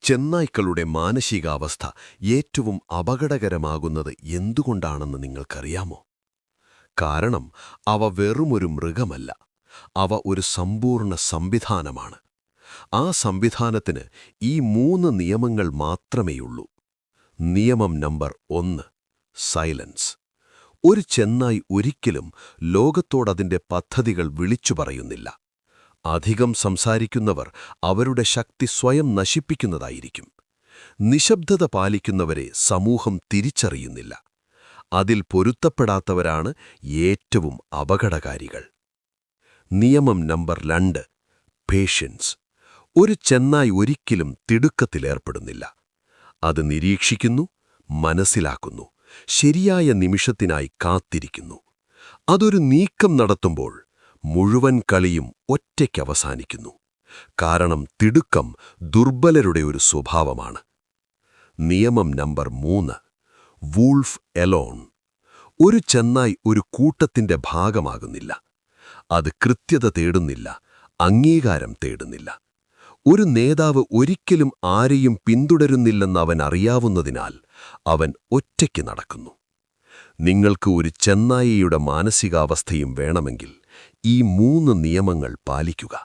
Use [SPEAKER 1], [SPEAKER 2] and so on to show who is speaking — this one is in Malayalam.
[SPEAKER 1] ചെന്നായ്ക്കളുടെ മാനസികാവസ്ഥ ഏറ്റവും അപകടകരമാകുന്നത് എന്തുകൊണ്ടാണെന്ന് നിങ്ങൾക്കറിയാമോ? കാരണം അവ വെറുമൊരു മൃഗമല്ല, അവ ഒരു സമ്പൂർണ്ണ സംവിധാനമാണ്. ആ സംവിധാനത്തിന് ഈ 3 നിയമങ്ങൾ മാത്രമേയുള്ളൂ. നിയമം നമ്പർ 1: സൈലൻസ്. ഒരു ചെന്നായ് ഒരിക്കലും ലോകത്തോടതിന്റെ പദ്ധതികൾ വിളിച്ചു പറയുന്നില്ല. അധികം സംസാരിക്കുന്നവർ അവരുടെ ശക്തി സ്വയം നശിപ്പിക്കുന്നതായിരിക്കും. നിശബ്ദത പാലിക്കുന്നവരെ സമൂഹം തിരിച്ചറിയുന്നില്ല. അതിൽ പൊരുത്തപ്പെടാത്തവരാണ് ഏറ്റവും അപകടകാരികൾ. നിയമം നമ്പർ 2: പേഷ്യൻസ്. ഒരു ചെന്നായ് ഒരിക്കലും തിടുക്കത്തിലേർപ്പെടുന്നില്ല. അത് നിരീക്ഷിക്കുന്നു, മനസ്സിലാക്കുന്നു, ശരിയായ നിമിഷത്തിനായി കാത്തിരിക്കുന്നു. അതൊരു നീക്കം നടത്തുമ്പോൾ മുഴുവൻ കളിയും ഒറ്റയ്ക്കവസാനിക്കുന്നു. കാരണം തിടുക്കം ദുർബലരുടെ ഒരു സ്വഭാവമാണ്. നിയമം നമ്പർ 3: വൂൾഫ് എലോൺ. ഒരു ചെന്നായ് ഒരു കൂട്ടത്തിന്റെ ഭാഗമാകുന്നില്ല. അത് കൃത്യത തേടുന്നില്ല, അംഗീകാരം തേടുന്നില്ല. ഒരു നേതാവ് ഒരിക്കലും ആരെയും പിന്തുടരുന്നില്ലെന്ന് അവൻ അറിയാവുന്നതിനാൽ അവൻ ഒറ്റയ്ക്ക് നടക്കുന്നു. നിങ്ങൾക്ക് ഒരു ചെന്നായിയുടെ മാനസികാവസ്ഥയും വേണമെങ്കിൽ ഈ 3 നിയമങ്ങൾ പാലിക്കുക.